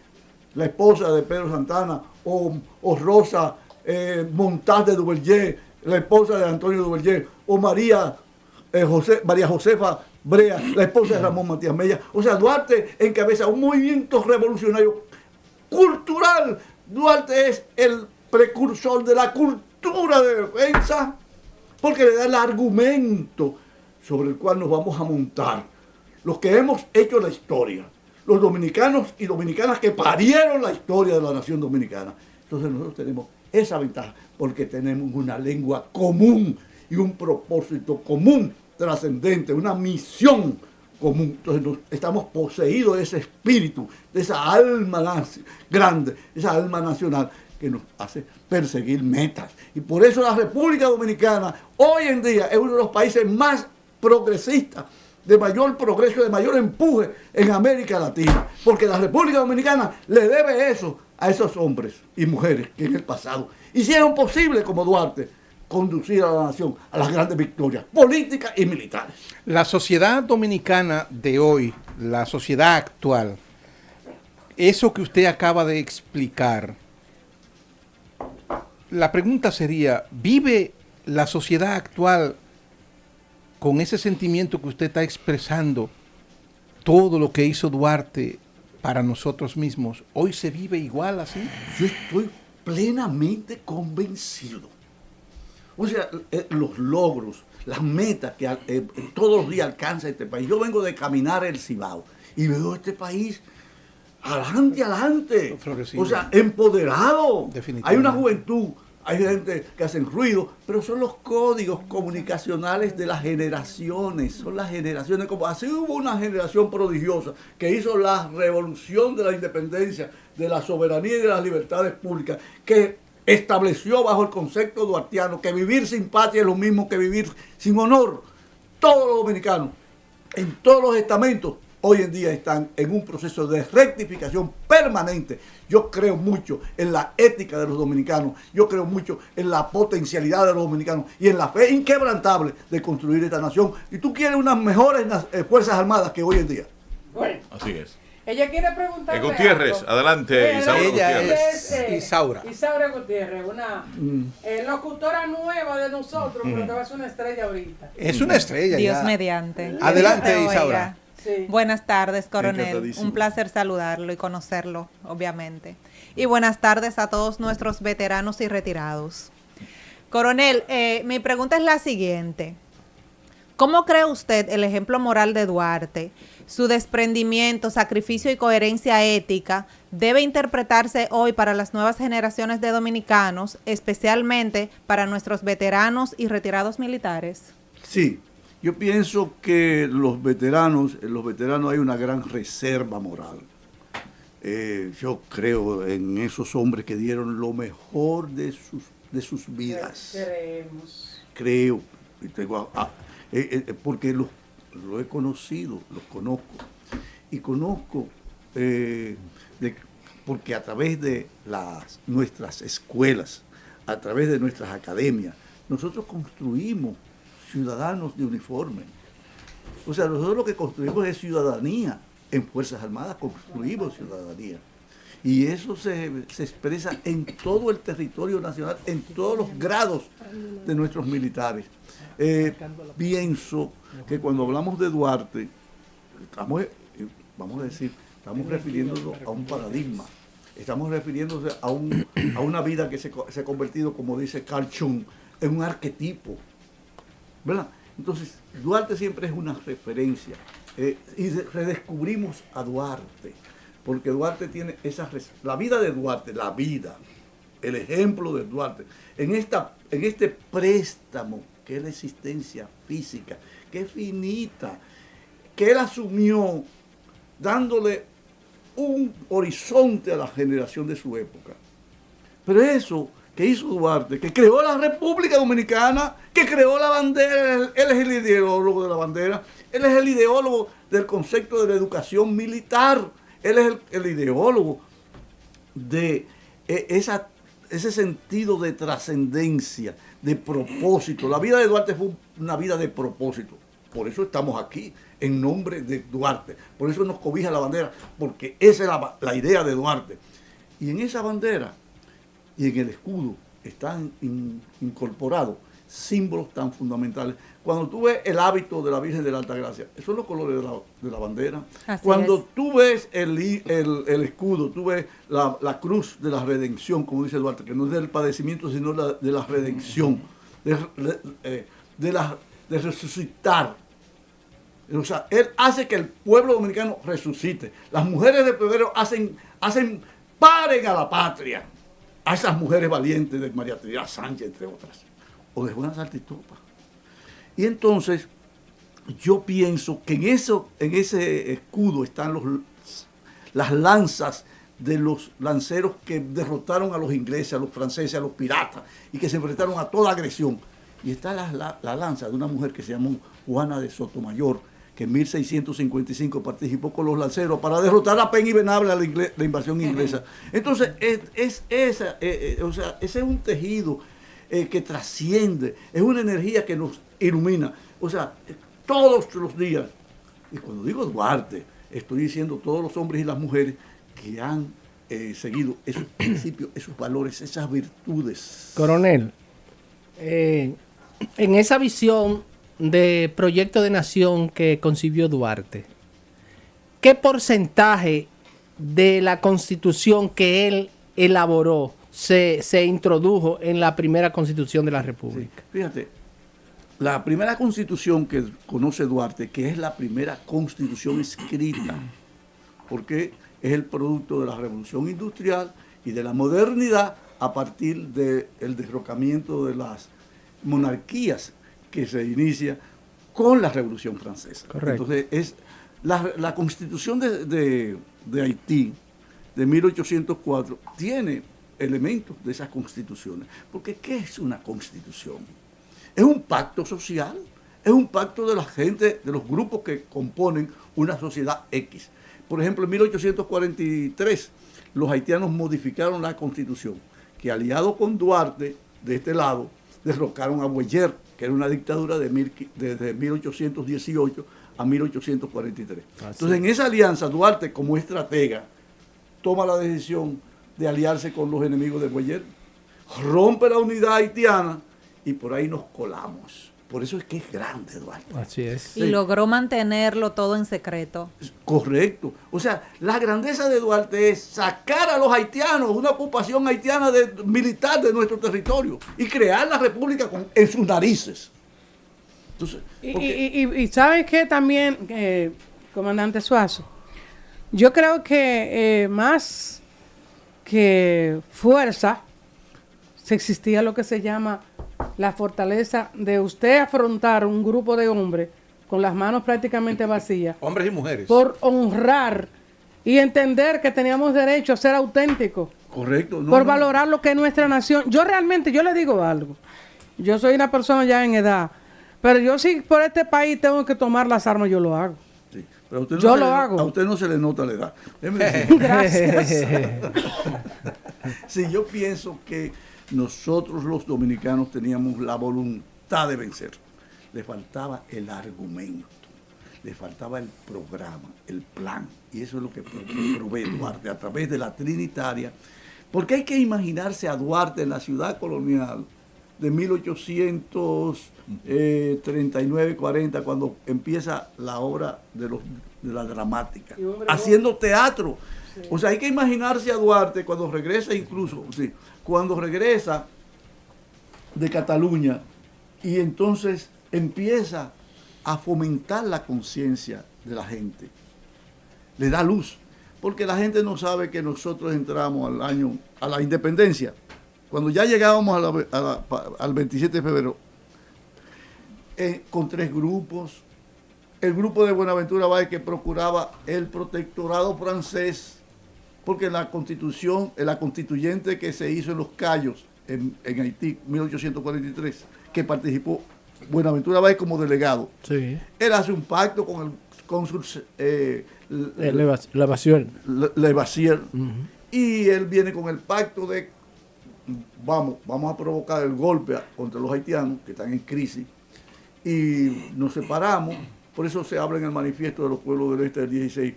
S6: la esposa de Pedro Santana, o Rosa Montaz de Duvalier, la esposa de Antonio Duverger, o María Josefa Brea, la esposa de Ramón Matías Mella. O sea, Duarte encabeza un movimiento revolucionario cultural. Duarte es el precursor de la cultura de defensa, porque le da el argumento sobre el cual nos vamos a montar. Los que hemos hecho la historia, los dominicanos y dominicanas que parieron la historia de la nación dominicana. Entonces nosotros tenemos esa ventaja, porque tenemos una lengua común y un propósito común, trascendente, una misión común. Entonces estamos poseídos de ese espíritu, de esa alma grande, esa alma nacional que nos hace perseguir metas. Y por eso la República Dominicana hoy en día es uno de los países más progresistas, de mayor progreso, de mayor empuje en América Latina, porque la República Dominicana le debe eso a esos hombres y mujeres que en el pasado hicieron posible, como Duarte, conducir a la nación a las grandes victorias políticas y militares.
S4: La sociedad dominicana de hoy, la sociedad actual, eso que usted acaba de explicar, la pregunta sería, ¿vive la sociedad actual con ese sentimiento que usted está expresando? Todo lo que hizo Duarte para nosotros mismos, ¿hoy se vive igual así?
S6: Yo estoy plenamente convencido. O sea, los logros, las metas que todos los días alcanza este país. Yo vengo de caminar el Cibao y veo este país adelante.
S4: Florecido.
S6: O sea, empoderado.
S4: Definitivamente.
S6: Hay una juventud, hay gente que hacen ruido, pero son los códigos comunicacionales de las generaciones. Son las generaciones, como así hubo una generación prodigiosa que hizo la revolución de la independencia, de la soberanía y de las libertades públicas, que estableció bajo el concepto duartiano que vivir sin patria es lo mismo que vivir sin honor. Todos los dominicanos, en todos los estamentos, hoy en día están en un proceso de rectificación permanente. Yo creo mucho en la ética de los dominicanos, yo creo mucho en la potencialidad de los dominicanos y en la fe inquebrantable de construir esta nación. Y tú quieres unas mejores Fuerzas Armadas que hoy en día.
S3: Bueno,
S2: Así es.
S3: ella quiere preguntarle
S2: Gutiérrez,
S3: algo.
S2: adelante, Isaura
S4: Ella
S2: Gutiérrez.
S4: es Isaura.
S3: Isaura Gutiérrez, una locutora nueva de nosotros, pero que va a ser una estrella ahorita.
S4: Es una estrella.
S7: Dios
S4: ya.
S7: mediante.
S4: Adelante,
S7: Dios te oiga.
S4: Isaura.
S3: Sí.
S7: Buenas tardes, coronel.
S6: Encantadísimo.
S7: Un placer saludarlo y conocerlo, obviamente. Y buenas tardes a todos nuestros veteranos y retirados. Coronel, mi pregunta es la siguiente. ¿Cómo cree usted el ejemplo moral de Duarte, su desprendimiento, sacrificio y coherencia ética debe interpretarse hoy para las nuevas generaciones de dominicanos, especialmente para nuestros veteranos y retirados militares?
S6: Sí, yo pienso que en los veteranos hay una gran reserva moral. Yo creo en esos hombres que dieron lo mejor de sus vidas.
S3: Creemos.
S6: Creo, y porque lo he conocido, los conozco. Y conozco porque a través de nuestras escuelas, a través de nuestras academias, nosotros construimos ciudadanos de uniforme. O sea, nosotros lo que construimos es ciudadanía. En Fuerzas Armadas construimos ciudadanía. Y eso se expresa en todo el territorio nacional, en todos los grados de nuestros militares. Pienso que cuando hablamos de Duarte, estamos refiriéndonos a un paradigma. Estamos refiriéndose a una vida que se ha convertido, como dice Carl Jung, en un arquetipo, ¿verdad? Entonces, Duarte siempre es una referencia. Y redescubrimos a Duarte, porque Duarte tiene la vida de Duarte, el ejemplo de Duarte, en este préstamo que es la existencia física, que es finita, que él asumió dándole un horizonte a la generación de su época. Pero eso que hizo Duarte, que creó la República Dominicana, que creó la bandera, él es el ideólogo de la bandera, él es el ideólogo del concepto de la educación militar, él es el ideólogo de ese sentido de trascendencia, de propósito. La vida de Duarte fue una vida de propósito. Por eso estamos aquí, en nombre de Duarte. Por eso nos cobija la bandera, porque esa es la idea de Duarte. Y en esa bandera y en el escudo están incorporados símbolos tan fundamentales. Cuando tú ves el hábito de la Virgen de la Altagracia, esos son los colores de la bandera.
S7: Así
S6: Cuando
S7: es.
S6: tú ves el escudo, tú ves la cruz de la redención, como dice Duarte, que no es del padecimiento, sino de la redención, de resucitar. O sea, él hace que el pueblo dominicano resucite. Las mujeres de Febrero paren a la patria, a esas mujeres valientes de María Trinidad Sánchez, entre otras, o de Juana Saltitupa. Y entonces, yo pienso que en ese escudo están las lanzas de los lanceros que derrotaron a los ingleses, a los franceses, a los piratas, y que se enfrentaron a toda agresión. Y está la lanza de una mujer que se llamó Juana de Sotomayor, que en 1655 participó con los lanceros para derrotar a Pen y Venable a la invasión inglesa. Entonces, ese es un tejido que trasciende, es una energía que nos ilumina. O sea, todos los días, y cuando digo Duarte, estoy diciendo todos los hombres y las mujeres que han seguido esos principios, esos valores, esas virtudes.
S5: Coronel, en esa visión de proyecto de nación que concibió Duarte, ¿qué porcentaje de la constitución que él elaboró se introdujo en la primera constitución de la República?
S6: Sí, fíjate, la primera constitución que conoce Duarte, que es la primera constitución escrita, porque es el producto de la revolución industrial y de la modernidad a partir del derrocamiento de las monarquías que se inicia con la Revolución Francesa.
S5: Correcto.
S6: Entonces, es la Constitución de Haití de 1804 tiene elementos de esas constituciones. Porque, ¿qué es una constitución? Es un pacto social, es un pacto de la gente, de los grupos que componen una sociedad X. Por ejemplo, en 1843, los haitianos modificaron la constitución, que aliado con Duarte, de este lado, derrocaron a Boyer, que era una dictadura desde 1818 a 1843. Entonces, en esa alianza, Duarte, como estratega, toma la decisión de aliarse con los enemigos de Boyer, rompe la unidad haitiana y por ahí nos colamos. Por eso es que es grande, Duarte.
S5: Así es.
S7: Y logró mantenerlo todo en secreto.
S6: Correcto. O sea, la grandeza de Duarte es sacar a los haitianos, una ocupación haitiana militar de nuestro territorio y crear la república en sus narices. Entonces,
S3: y ¿sabes qué también, comandante Suazo? Yo creo que más que fuerza, se existía lo que se llama la fortaleza de usted afrontar un grupo de hombres con las manos prácticamente vacías.
S4: Hombres y mujeres.
S3: Por honrar y entender que teníamos derecho a ser auténticos.
S6: correcto.
S3: Por valorar lo que es nuestra nación. Yo realmente, yo le digo algo. Yo soy una persona ya en edad, pero yo sí por este país tengo que tomar las armas, yo lo hago.
S6: Sí, pero a usted
S3: Yo lo hago.
S6: A usted no se le nota la edad.
S3: Gracias.
S6: Sí, yo pienso que nosotros los dominicanos teníamos la voluntad de vencer. Le faltaba el argumento, le faltaba el programa, el plan. Y eso es lo que provee Duarte a través de la Trinitaria. Porque hay que imaginarse a Duarte en la ciudad colonial de 1839-40, cuando empieza la obra de la dramática, haciendo teatro. Sí. O sea, hay que imaginarse a Duarte cuando regresa, incluso, sí, cuando regresa de Cataluña y entonces empieza a fomentar la conciencia de la gente. Le da luz, porque la gente no sabe que nosotros entramos a la independencia. Cuando ya llegábamos al 27 de febrero, con 3 grupos, el grupo de Buenaventura Báez que procuraba el protectorado francés, porque la constitución, la constituyente que se hizo en Los Cayos, en Haití, 1843, que participó Buenaventura Báez como delegado,
S5: sí.
S6: Él hace un pacto con el cónsul
S5: Levasseur.
S6: Y él viene con el pacto de vamos a provocar el golpe contra los haitianos que están en crisis y nos separamos. Por eso se habla en el manifiesto de los pueblos del este del 16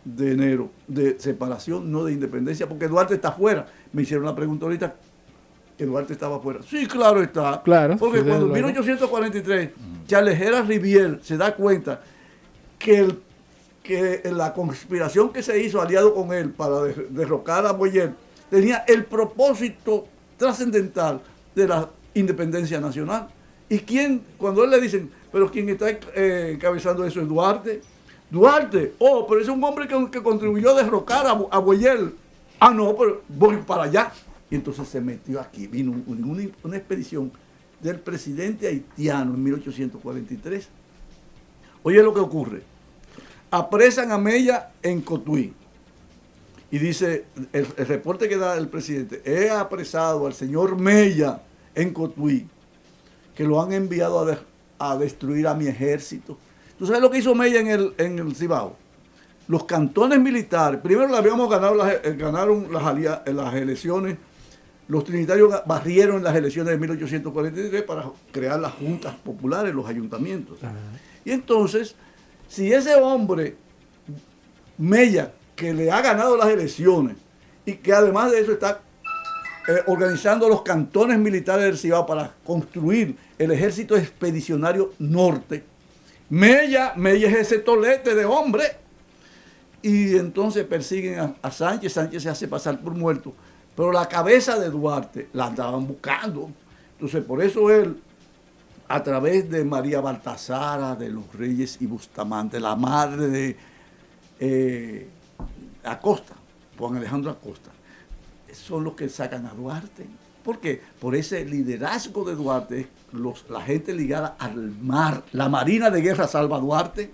S6: de enero de separación, no de independencia, porque Duarte está afuera. Me hicieron la pregunta ahorita, que Duarte estaba fuera. Sí, claro está.
S5: Claro,
S6: Porque
S5: desde
S6: cuando en
S5: luego.
S6: 1843 Charles Gerard Rivière se da cuenta que la conspiración que se hizo aliado con él para derrocar a Boyer tenía el propósito trascendental de la independencia nacional. ¿Y quién, cuando él le dicen, pero quien está encabezando eso es Duarte? Duarte, pero es un hombre que contribuyó a derrocar a Boyer. Ah, no, pero voy para allá. Y entonces se metió aquí, vino una expedición del presidente haitiano en 1843. Oye lo que ocurre. Apresan a Mella en Cotuí. Y dice, el reporte que da el presidente, he apresado al señor Mella en Cotuí, que lo han enviado a destruir a mi ejército. ¿Tú sabes lo que hizo Mella en el Cibao? Los cantones militares, primero le habíamos ganado ganaron las elecciones. Los trinitarios barrieron las elecciones de 1843 para crear las juntas populares, los ayuntamientos. Ajá. Y entonces, si ese hombre, Mella, que le ha ganado las elecciones y que además de eso está organizando los cantones militares del Cibao para construir el ejército expedicionario norte, Mella es ese tolete de hombre. Y entonces persiguen a Sánchez, Sánchez se hace pasar por muerto. Pero la cabeza de Duarte la andaban buscando. Entonces, por eso él, a través de María Baltasara, de los Reyes y Bustamante, la madre de Acosta, Juan Alejandro Acosta, son los que sacan a Duarte. ¿Por qué? Por ese liderazgo de Duarte, la gente ligada al mar, la Marina de Guerra salva a Duarte,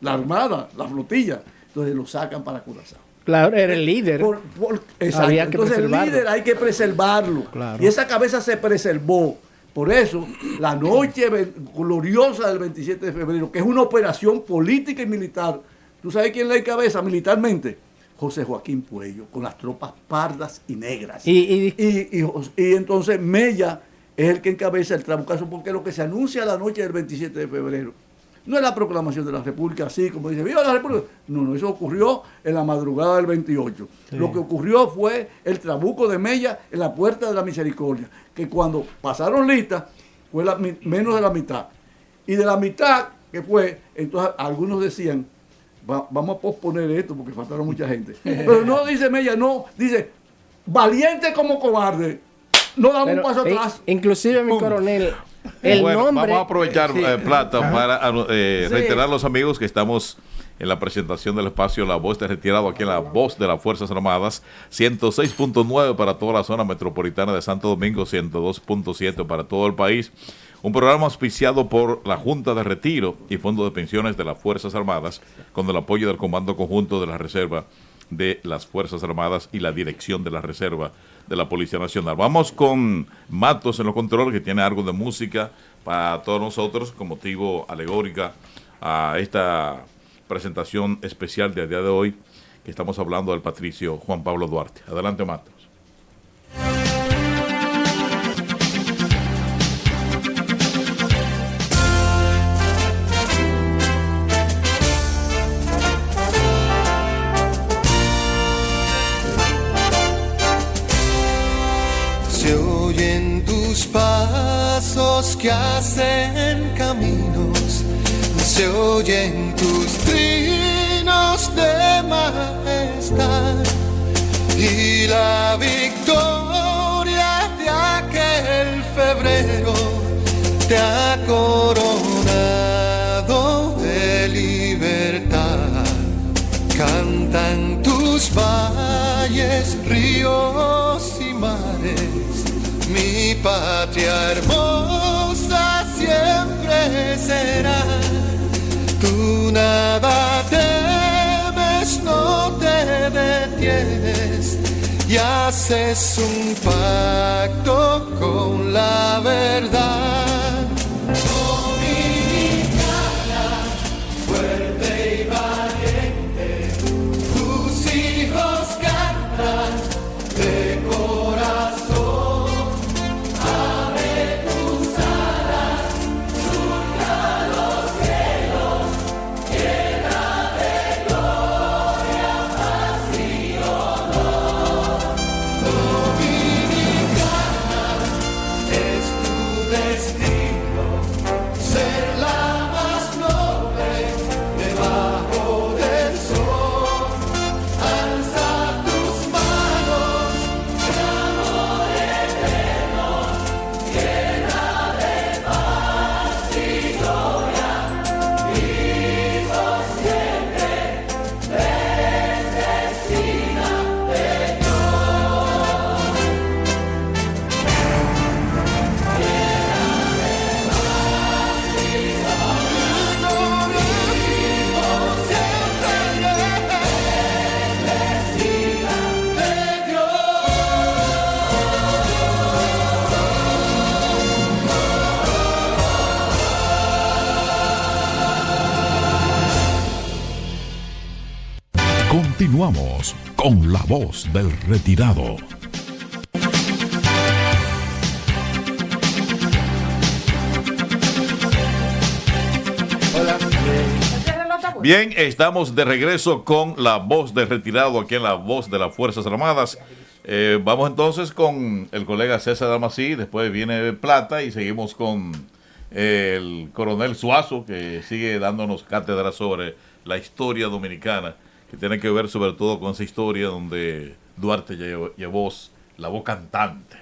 S6: la Armada, la flotilla, entonces lo sacan para Curazao.
S5: Claro, era el líder.
S6: Exacto.
S5: Había que
S6: entonces
S5: preservarlo.
S6: el líder hay que preservarlo.
S5: Claro.
S6: Y esa cabeza se preservó. Por eso, la noche gloriosa del 27 de febrero, que es una operación política y militar, ¿tú sabes quién la encabeza militarmente? José Joaquín Puello, con las tropas pardas y negras. Y entonces Mella es el que encabeza el trabucazo, porque lo que se anuncia la noche del 27 de febrero no es la proclamación de la República, así como dice, ¡viva la República! No, eso ocurrió en la madrugada del 28. Sí. Lo que ocurrió fue el trabuco de Mella en la Puerta de la Misericordia, que cuando pasaron listas fue menos de la mitad. Y de la mitad que fue, entonces algunos decían, vamos a posponer esto porque faltaron mucha gente. Pero no dice Mella, no, dice, valiente como cobarde, no damos un paso atrás.
S5: Inclusive mi coronel...
S2: Vamos a aprovechar, Plata, para reiterar a los amigos que estamos en la presentación del espacio La Voz de Retirado, aquí en La Voz de las Fuerzas Armadas, 106.9 para toda la zona metropolitana de Santo Domingo, 102.7 para todo el país. Un programa auspiciado por la Junta de Retiro y Fondo de Pensiones de las Fuerzas Armadas, con el apoyo del Comando Conjunto de la Reserva de las Fuerzas Armadas y la Dirección de la Reserva de la Policía Nacional. Vamos con Matos en los controles, que tiene algo de música para todos nosotros con motivo alegórica a esta presentación especial del día de hoy, que estamos hablando del patricio Juan Pablo Duarte. Adelante, Matos.
S8: Que hacen caminos, se oyen tus trinos de majestad y la victoria de aquel febrero te ha coronado de libertad. Cantan tus valles, ríos y mares, mi patria hermosa siempre será. Tú nada temes, no te detienes y haces un pacto con la verdad. Dominicana, fuerte y valiente, tus hijos cantan de corazón.
S1: Continuamos con La Voz del Retirado.
S2: Bien, estamos de regreso con La Voz del Retirado, aquí en La Voz de las Fuerzas Armadas. Vamos entonces con el colega César Almací, después viene Plata y seguimos con el coronel Suazo, que sigue dándonos cátedra sobre la historia dominicana, que tiene que ver sobre todo con esa historia donde Duarte llevó la voz cantante.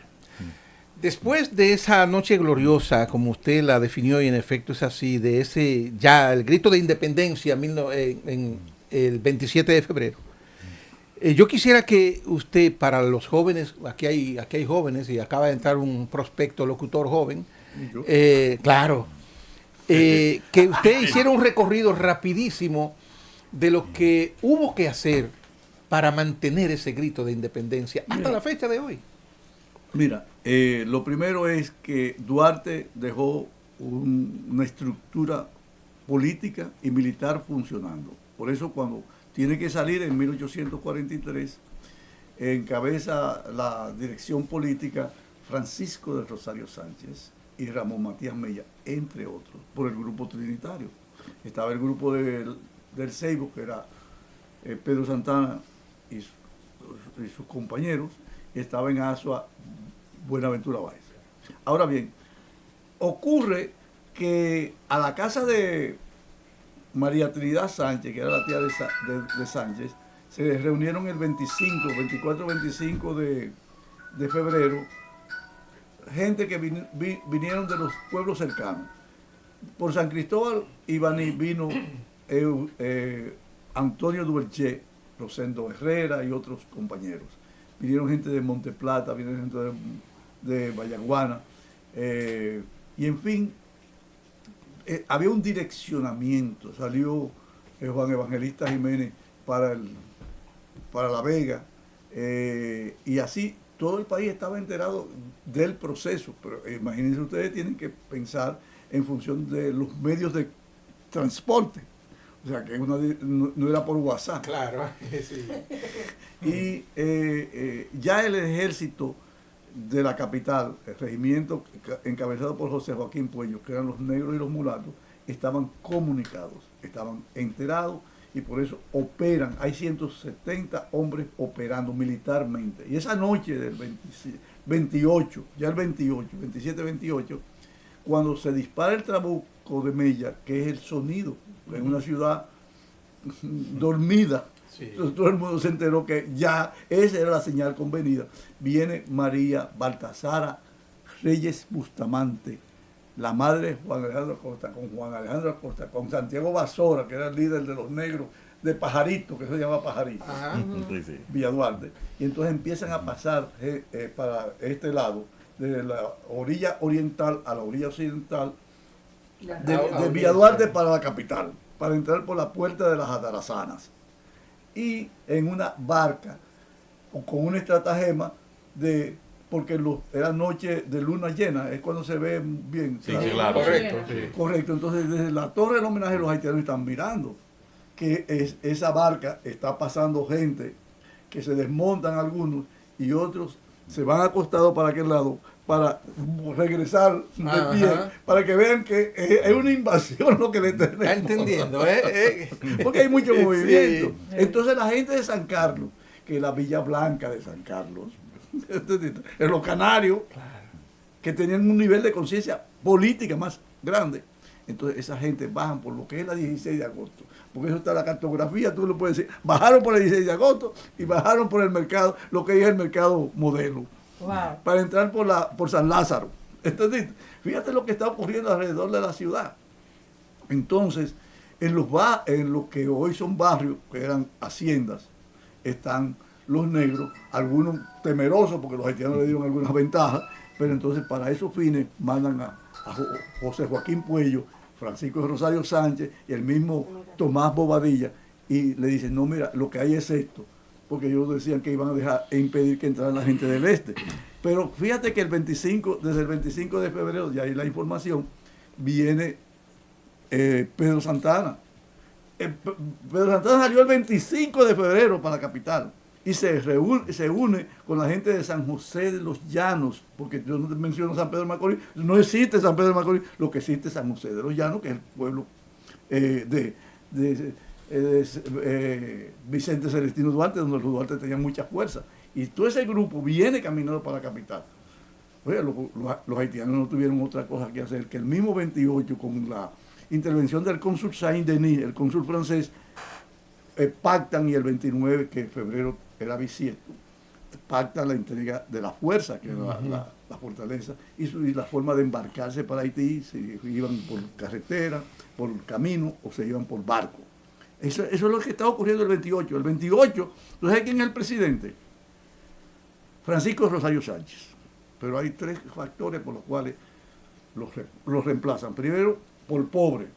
S4: Después de esa noche gloriosa, como usted la definió, y en efecto es así, de ese ya el grito de independencia en el 27 de febrero, yo quisiera que usted, para los jóvenes, aquí hay jóvenes y acaba de entrar un prospecto locutor joven, claro, que usted hiciera un recorrido rapidísimo de lo que hubo que hacer para mantener ese grito de independencia hasta la fecha de hoy.
S6: Mira, lo primero es que Duarte dejó una estructura política y militar funcionando. Por eso cuando tiene que salir en 1843, encabeza la dirección política Francisco de Rosario Sánchez y Ramón Matías Mella, entre otros, por el grupo trinitario. Estaba el grupo del Ceibo, que era Pedro Santana y sus compañeros, y estaba en Azua Buenaventura Báez. Ahora bien, ocurre que a la casa de María Trinidad Sánchez, que era la tía de Sánchez, se reunieron el 24-25 de febrero, gente que vinieron de los pueblos cercanos. Por San Cristóbal y Baní vino Antonio Duverché, Rosendo Herrera y otros compañeros. Vinieron gente de Monteplata, vinieron gente de Vallaguana, y en fin, había un direccionamiento. Salió Juan Evangelista Jiménez para La Vega, y así todo el país estaba enterado del proceso. Pero imagínense ustedes, tienen que pensar en función de los medios de transporte. O sea, que no era por WhatsApp.
S4: Claro, sí.
S6: Y ya el ejército de la capital, el regimiento encabezado por José Joaquín Puello, que eran los negros y los mulatos, estaban comunicados, estaban enterados, y por eso operan. Hay 170 hombres operando militarmente. Y esa noche del 28, ya el 27-28, cuando se dispara el trabuco de Mella, que es el sonido en una ciudad dormida, sí. Todo el mundo se enteró que ya esa era la señal convenida. Viene María Baltasara Reyes Bustamante, la madre de Juan Alejandro Acosta, con Santiago Basora, que era el líder de los negros de Pajarito, que se llama Pajarito, Villa Duarte. Y entonces empiezan a pasar para este lado, de la orilla oriental a la orilla occidental, de Villa Duarte para la capital, para entrar por la puerta de las Atarazanas. Y en una barca, con un estratagema porque era noche de luna llena, es cuando se ve bien.
S2: Sí, claro.
S6: Correcto. Sí. Correcto. Entonces, desde la torre del homenaje, los haitianos están mirando que esa barca está pasando gente, que se desmontan algunos y otros se van acostados para aquel lado para regresar de pie, para que vean que es una invasión lo que le tenemos.
S4: Está entendiendo,
S6: porque hay mucho movimiento. Sí. Entonces la gente de San Carlos, que es la Villa Blanca de San Carlos, en los Canarios, que tenían un nivel de conciencia política más grande, entonces esa gente bajan por lo que es la 16 de agosto, porque eso está en la cartografía, tú lo puedes decir, bajaron por el 16 de agosto y bajaron por el mercado, lo que es el mercado modelo. Wow. Para entrar por San Lázaro. Entonces, fíjate lo que está ocurriendo alrededor de la ciudad. Entonces, en lo que hoy son barrios, que eran haciendas, están los negros, algunos temerosos porque los haitianos le dieron algunas ventajas, pero entonces para esos fines mandan a José Joaquín Puello, Francisco de Rosario Sánchez y el mismo Tomás Bobadilla, y le dicen, no, mira, lo que hay es esto, porque ellos decían que iban a dejar e impedir que entrara la gente del este. Pero fíjate que desde el 25 de febrero, ya hay la información, viene Pedro Santana, Pedro Santana salió el 25 de febrero para la capital y se une con la gente de San José de los Llanos, porque yo no menciono San Pedro de Macorís, no existe San Pedro de Macorís, lo que existe es San José de los Llanos, que es el pueblo Vicente Celestino Duarte, donde los Duarte tenían mucha fuerza. Y todo ese grupo viene caminando para la capital. Oye, los haitianos no tuvieron otra cosa que hacer que el mismo 28, con la intervención del cónsul Saint-Denis, el cónsul francés, pactan, y el 29, que febrero era bisiesto, pactan la entrega de la fuerza, que era la fortaleza, y la forma de embarcarse para Haití, si iban por carretera, por camino, o se iban por barco. Eso es lo que está ocurriendo el 28. El 28, ¿tú sabes quién es el presidente? Francisco Rosario Sánchez. Pero hay 3 factores por los cuales los reemplazan. Primero, por pobre,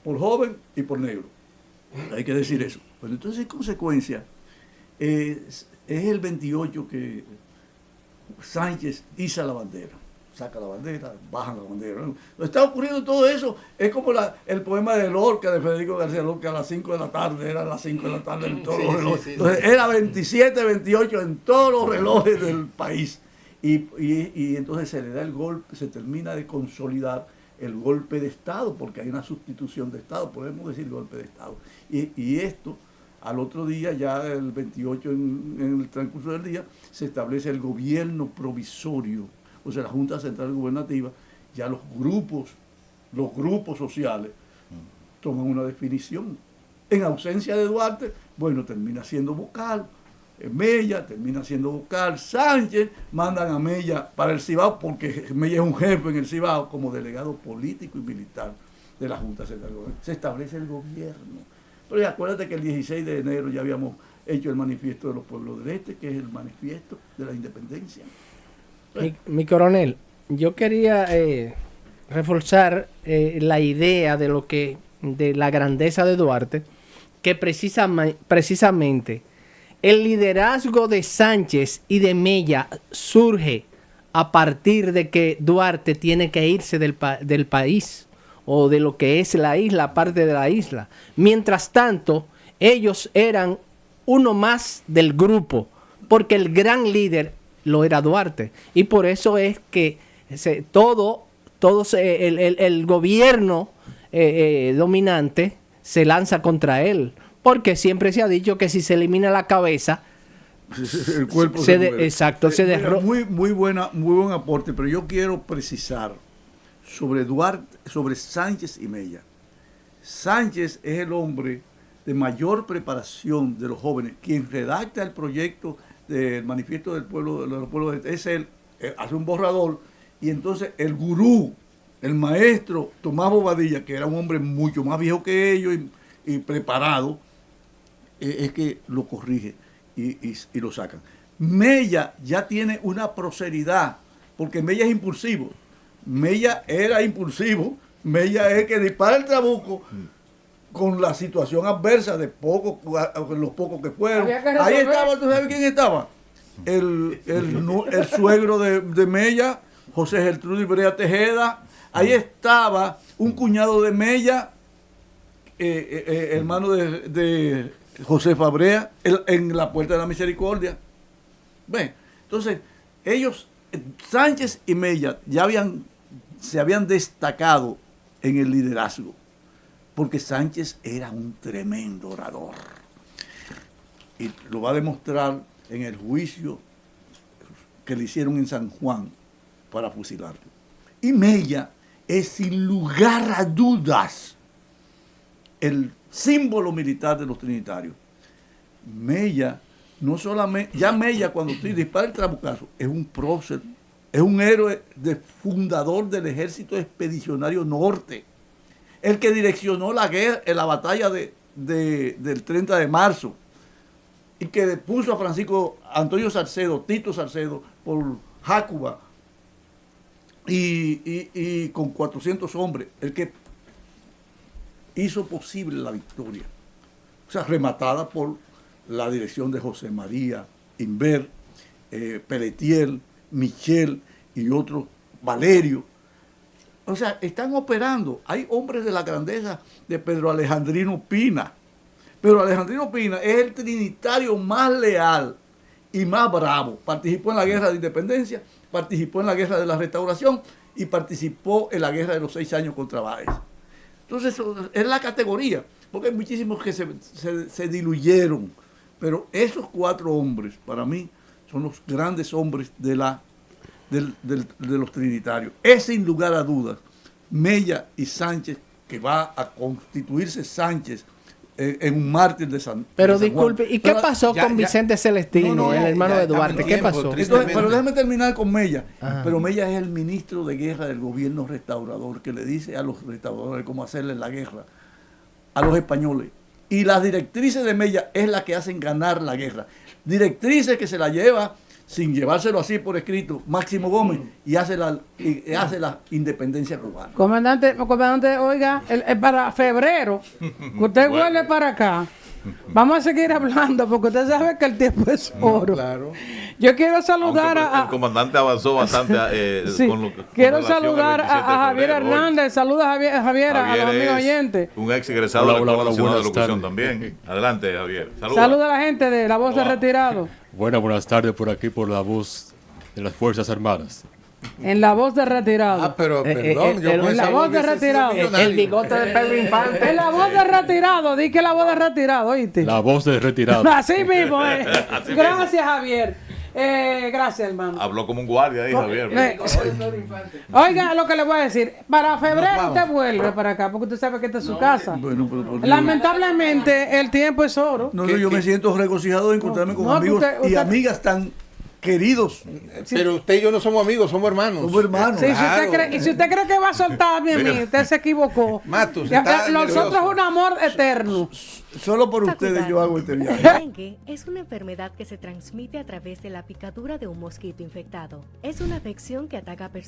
S6: por joven y por negro. Hay que decir eso. Pero entonces, en consecuencia, es el 28 que Sánchez iza la bandera. Saca la bandera, bajan la bandera. ¿No? Está ocurriendo todo eso. Es como el poema de Lorca, de Federico García Lorca, a las 5 de la tarde. Era a las 5 de la tarde en todos los relojes. Entonces, era 27, 28 en todos los relojes del país. Y entonces se le da el golpe, se termina de consolidar el golpe de Estado, porque hay una sustitución de Estado, podemos decir golpe de Estado. Y esto, al otro día, ya el 28 en el transcurso del día, se establece el gobierno provisorio, o sea, la Junta Central Gubernativa, ya los grupos sociales toman una definición. En ausencia de Duarte, bueno, termina siendo vocal. Mella termina siendo vocal, Sánchez, mandan a Mella para el Cibao, porque Mella es un jefe en el Cibao como delegado político y militar de la Junta Central. Se establece el gobierno. Pero acuérdate que el 16 de enero ya habíamos hecho el manifiesto de los pueblos del Este, que es el manifiesto de la independencia.
S5: Mi coronel, yo quería reforzar la idea de la grandeza de Duarte, que precisamente el liderazgo de Sánchez y de Mella surge a partir de que Duarte tiene que irse del país, o de lo que es la isla, parte de la isla. Mientras tanto, ellos eran uno más del grupo, porque el gran líder lo era Duarte. Y por eso es que el gobierno dominante se lanza contra él. Porque siempre se ha dicho que si se elimina la cabeza,
S6: el cuerpo
S5: exacto, se derrota.
S6: Muy buen aporte, pero yo quiero precisar sobre Duarte, sobre Sánchez y Mella. Sánchez es el hombre de mayor preparación de los jóvenes, quien redacta el proyecto del manifiesto del pueblo, de los pueblos, es él, hace un borrador, y entonces el gurú, el maestro Tomás Bobadilla, que era un hombre mucho más viejo que ellos y preparado, es que lo corrige y lo sacan. Mella ya tiene una proceridad, porque Mella es impulsivo. Mella era impulsivo. Mella es que dispara el trabuco con la situación adversa de los pocos que fueron. Ahí estaba, ¿tú sabes quién estaba? El suegro de Mella, José Gertrudis Brea Tejeda. Ahí estaba un cuñado de Mella, hermano de José Fabrea, en la Puerta de la Misericordia. Bueno, entonces, ellos, Sánchez y Mella, se habían destacado en el liderazgo, porque Sánchez era un tremendo orador. Y lo va a demostrar en el juicio que le hicieron en San Juan para fusilarlo. Y Mella es, sin lugar a dudas, el símbolo militar de los trinitarios. Mella, no solamente, ya Mella cuando usted dispara el trabucazo, es un prócer, es un héroe fundador del Ejército Expedicionario Norte, el que direccionó la guerra, la batalla del 30 de marzo, y que puso a Francisco Antonio Salcedo, Tito Salcedo, por Jácuba, y con 400 hombres, el que hizo posible la victoria. O sea, rematada por la dirección de José María Inver, Pelletier, Michel y otros, Valerio. O sea, están operando. Hay hombres de la grandeza de Pedro Alejandrino Pina, Pero Alejandrino Pina es el trinitario más leal y más bravo. Participó en la guerra de independencia, participó en la guerra de la restauración y participó en la guerra de los 6 años contra Báez. Entonces, es la categoría, porque hay muchísimos que se diluyeron. Pero esos 4 hombres, para mí, son los grandes hombres de los trinitarios. Es sin lugar a dudas Mella y Sánchez, que va a constituirse Sánchez en un mártir de San
S5: Pero
S6: de San Juan.
S5: disculpe, ¿y qué pasó con Vicente Celestino, el hermano de Duarte? ¿Qué pasó?
S6: Entonces, pero déjame terminar con Mella. Pero Mella es el ministro de guerra del gobierno restaurador, que le dice a los restauradores cómo hacerle la guerra a los españoles. Y las directrices de Mella es la que hacen ganar la guerra. Directrices que se la lleva, sin llevárselo así por escrito, Máximo Gómez, y hace la independencia cubana.
S3: Comandante, oiga, para febrero, que usted vuelve para acá, vamos a seguir hablando, porque usted sabe que el tiempo es oro.
S4: Claro.
S3: Yo quiero saludar
S2: El comandante avanzó bastante
S3: sí,
S2: con
S3: quiero
S2: relación al
S3: saludar
S2: 27 de
S3: a Javier
S2: febrero hoy.
S3: Hernández. Saluda a Javier, a los amigos oyentes.
S2: Un ex egresado de la Escuela Nacional de Locución también. Adelante, Javier.
S3: Saluda a la gente de La Voz de Retirado.
S9: Buenas tardes por aquí por la voz de las Fuerzas Armadas.
S3: En La Voz de Retirado.
S4: Pero perdón, yo
S3: en La Voz de Retirado.
S5: El bigote de Pedro Infante.
S3: En La Voz de Retirado. Di que La Voz de Retirado, ¿oíste?
S9: La voz de retirado.
S3: Así mismo,
S2: Así
S3: Gracias, Javier. Gracias, hermano.
S2: Habló como un guardia ahí, Javier.
S3: Oiga, lo que le voy a decir. Para febrero usted vuelve para acá, porque usted sabe que esta es su casa.
S6: Bueno, pero
S3: Lamentablemente, el tiempo es oro.
S6: no, yo me siento regocijado de encontrarme con amigos y amigas tan queridos.
S4: Pero usted y yo no somos amigos, somos hermanos.
S6: Somos hermanos.
S3: Sí,
S4: Claro.
S3: si usted cree que va a soltarme a mí, usted se equivocó.
S4: Mato, se
S3: Ya,
S4: está
S3: nosotros
S4: nervioso.
S3: es un amor eterno.
S6: Solo por ustedes yo hago este viaje.
S10: El dengue es una enfermedad que se transmite a través de la picadura de un mosquito infectado. Es una afección que ataca a personas